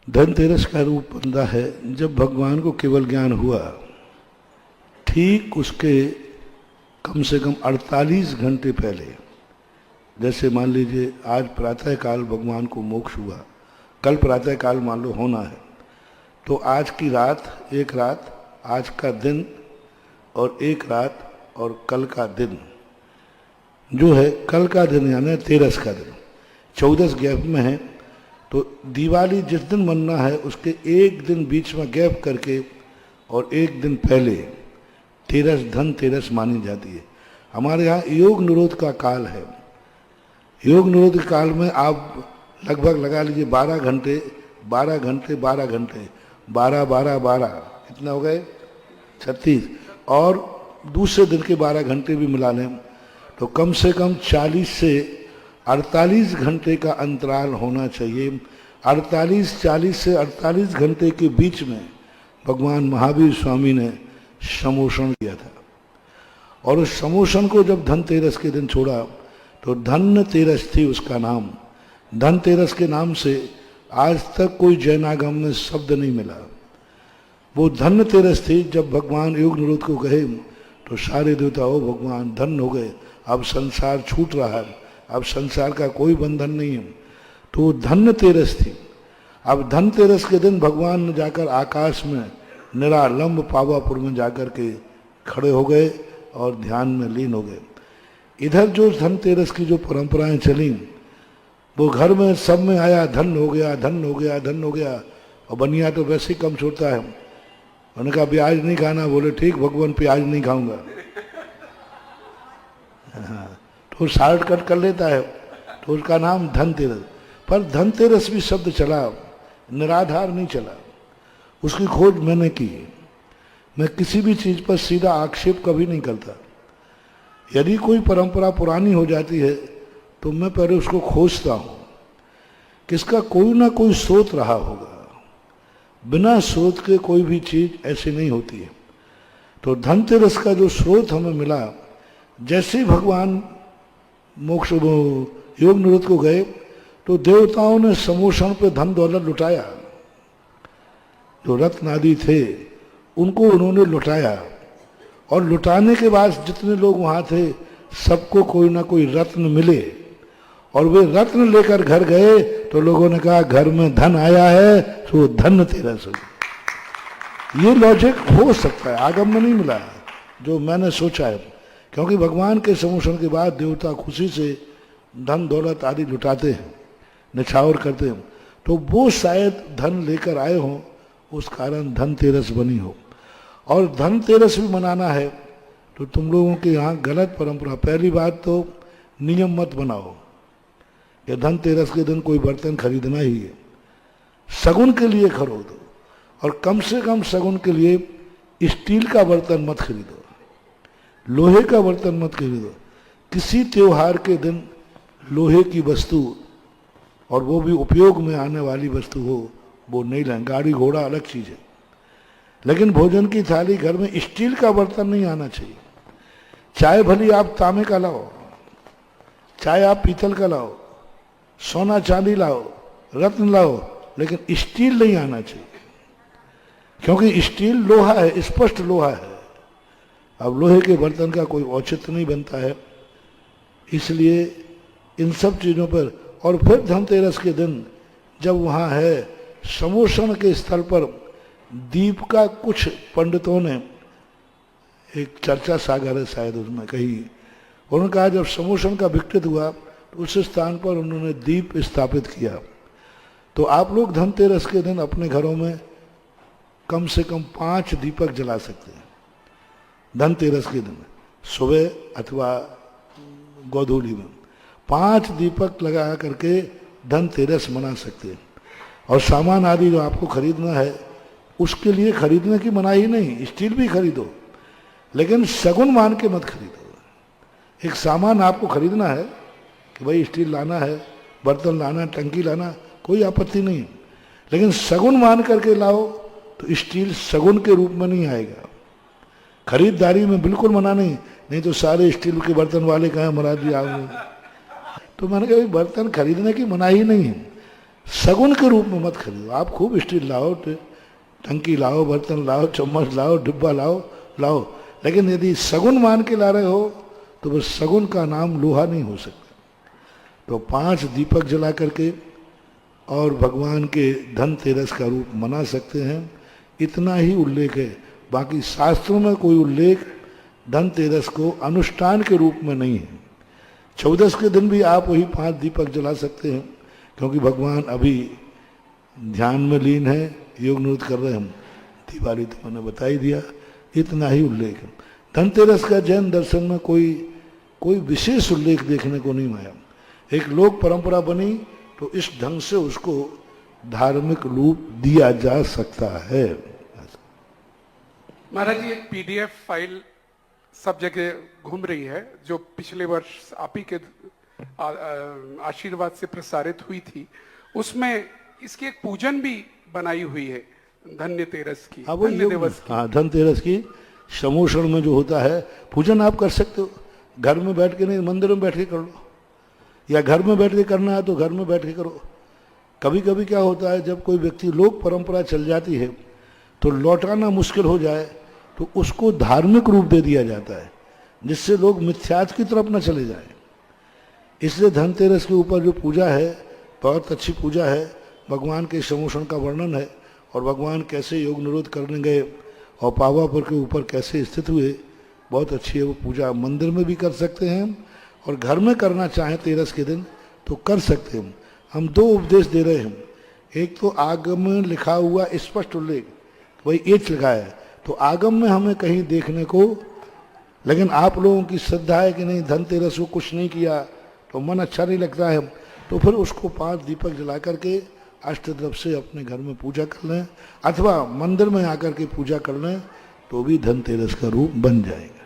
धनतेरस का रूप बनता है जब भगवान को केवल ज्ञान हुआ, ठीक उसके कम से कम 48 घंटे पहले। जैसे मान लीजिए आज प्रातः काल भगवान को मोक्ष हुआ, कल प्रातः काल मान लो होना है, तो आज की रात, एक रात, आज का दिन और एक रात और कल का दिन जो है, कल का दिन यानी तेरस का दिन 14 गैप में है। तो दिवाली जिस दिन मनना है उसके एक दिन बीच में गैप करके और एक दिन पहले तेरस धनतेरस मानी जाती है। हमारे यहाँ योग निरोध का काल है। योग निरोध काल में आप लगभग लगा लीजिए 12 घंटे 12 घंटे 12 घंटे 12 12 12 कितना हो गए 36, और दूसरे दिन के 12 घंटे भी मिला लें तो कम से कम 40 से 48 घंटे का अंतराल होना चाहिए। 40 से 48 घंटे के बीच में भगवान महावीर स्वामी ने समोषण किया था, और उस समोषण को जब धनतेरस के दिन छोड़ा तो धनतेरस थी उसका नाम। धनतेरस के नाम से आज तक कोई जैनागम में शब्द नहीं मिला। वो धनतेरस थी जब भगवान योग निरोध को कहे तो सारे देवता हो भगवान धन हो गए, अब संसार छूट रहा है, अब संसार का कोई बंधन नहीं है। तो वो धनतेरस थी। अब धनतेरस के दिन भगवान ने जाकर आकाश में निरालंब पावापुर में जाकर के खड़े हो गए और ध्यान में लीन हो गए। इधर जो धनतेरस की जो परंपराएं चली वो घर में सब में आया, धन हो गया धन हो गया धन हो गया, और बनिया तो वैसे ही कम छोड़ता है। उन्होंने कहा प्याज नहीं खाना, बोले ठीक भगवान प्याज नहीं खाऊंगा। हाँ, तो शॉर्ट कट कर लेता है, तो उसका नाम धनतेरस। पर धनतेरस भी शब्द चला, निराधार नहीं चला। उसकी खोज मैंने की। मैं किसी भी चीज पर सीधा आक्षेप कभी नहीं करता। यदि कोई परंपरा पुरानी हो जाती है तो मैं पहले उसको खोजता हूं कि इसका कोई ना कोई स्रोत रहा होगा। बिना स्रोत के कोई भी चीज ऐसी नहीं होती है। तो धनतेरस का जो स्रोत हमें मिला, जैसे भगवान मोक्ष योग निरोध को गए तो देवताओं ने समोषण पे धन दौलत लुटाया। जो रत्न आदि थे उनको उन्होंने लुटाया, और लुटाने के बाद जितने लोग वहां थे सबको कोई ना कोई रत्न मिले, और वे रत्न लेकर घर गए तो लोगों ने कहा घर में धन आया है तो धनतेरस हो। ये लॉजिक हो सकता है, आगम में नहीं मिला जो मैंने सोचा है। क्योंकि भगवान के समोषण के बाद देवता खुशी से धन दौलत आदि लुटाते हैं, निछावर करते हैं, तो वो शायद धन लेकर आए हों, उस कारण धनतेरस बनी हो। और धनतेरस भी मनाना है तो तुम लोगों के यहाँ गलत परंपरा। पहली बात तो नियम मत बनाओ कि धनतेरस के दिन कोई बर्तन खरीदना ही है। शगुन के लिए खरीदो, और कम से कम शगुन के लिए स्टील का बर्तन मत खरीदो, लोहे का बर्तन मत खरीदो। किसी त्योहार के दिन लोहे की वस्तु, और वो भी उपयोग में आने वाली वस्तु हो, वो नहीं लें। गाड़ी घोड़ा अलग चीज है, लेकिन भोजन की थाली घर में स्टील का बर्तन नहीं आना चाहिए। चाय भली आप तांबे का लाओ, चाहे आप पीतल का लाओ, सोना चांदी लाओ, रत्न लाओ, लेकिन स्टील नहीं आना चाहिए। क्योंकि स्टील लोहा है, स्पष्ट लोहा है। अब लोहे के बर्तन का कोई औचित्य नहीं बनता है। इसलिए इन सब चीजों पर, और फिर धनतेरस के दिन जब वहां है समोषण के स्थल पर दीप का, कुछ पंडितों ने एक चर्चा सागर है शायद उसमें कही, उन्होंने कहा जब समोषण का विकृत हुआ तो उस स्थान पर उन्होंने दीप स्थापित किया। तो आप लोग धनतेरस के दिन अपने घरों में कम से कम 5 दीपक जला सकते हैं। धनतेरस के दिन सुबह अथवा गोधूली में 5 दीपक लगा करके धनतेरस मना सकते हैं। और सामान आदि जो आपको खरीदना है उसके लिए खरीदने की मनाही नहीं, स्टील भी खरीदो, लेकिन शगुन मान के मत खरीदो। एक सामान आपको खरीदना है कि भाई स्टील लाना है, बर्तन लाना, टंकी लाना, कोई आपत्ति नहीं, लेकिन शगुन मान करके लाओ तो स्टील शगुन के रूप में नहीं आएगा। खरीदारी में बिल्कुल मना नहीं, नहीं तो सारे स्टील के बर्तन वाले कहें महाराज जी आओगे। तो मैंने कहा बर्तन खरीदने की मनाही नहीं है, सगुन के रूप में मत खरीदो। आप खूब स्टील लाओ, टंकी लाओ, बर्तन लाओ, चम्मच लाओ, डिब्बा लाओ, लेकिन यदि सगुन मान के ला रहे हो तो बस सगुन का नाम लोहा नहीं हो सकता। तो 5 दीपक जला करके और भगवान के धनतेरस का रूप मना सकते हैं, इतना ही उल्लेख है। बाकी शास्त्रों में कोई उल्लेख धनतेरस को अनुष्ठान के रूप में नहीं है। 14 के दिन भी आप वही 5 दीपक जला सकते हैं, क्योंकि भगवान अभी ध्यान में लीन है, योग निरुद्ध कर रहे हैं। हम दिवाली तो मैंने बता ही दिया, इतना ही उल्लेख है। धनतेरस का जैन दर्शन में कोई विशेष उल्लेख देखने को नहीं आया। एक लोक परंपरा बनी तो इस ढंग से उसको धार्मिक रूप दिया जा सकता है। महाराज जी, एक पीडीएफ फाइल सब जगह घूम रही है जो पिछले वर्ष आप ही के आशीर्वाद से प्रसारित हुई थी, उसमें इसकी एक पूजन भी बनाई हुई है धन्यतेरस की, धन्यदिवस की। हाँ, धनतेरस की समोषण में जो होता है पूजन आप कर सकते हो। घर में बैठ के नहीं, मंदिर में बैठ के कर लो, या घर में बैठ के करना है तो घर में बैठ के करो। कभी कभी क्या होता है, जब कोई व्यक्ति लोक परंपरा चल जाती है तो लौटाना मुश्किल हो जाए तो उसको धार्मिक रूप दे दिया जाता है, जिससे लोग मिथ्यात्व की तरफ न चले जाएं। इसलिए धनतेरस के ऊपर जो पूजा है बहुत अच्छी पूजा है। भगवान के समोषण का वर्णन है और भगवान कैसे योग निरोध करने गए और पावापुर के ऊपर कैसे स्थित हुए, बहुत अच्छी है वो पूजा। मंदिर में भी कर सकते हैं और घर में करना चाहें तेरस के दिन तो कर सकते हैं। हम 2 उपदेश दे रहे हैं। एक तो आगम में लिखा हुआ स्पष्ट उल्लेख, वही एच लिखा है, तो आगम में हमें कहीं देखने को, लेकिन आप लोगों की श्रद्धा है कि नहीं धनतेरस को कुछ नहीं किया तो मन अच्छा नहीं लगता है, तो फिर उसको 5 दीपक जला करके अष्टद्रव्य से अपने घर में पूजा कर लें, अथवा मंदिर में आकर के पूजा कर लें, तो भी धनतेरस का रूप बन जाएगा।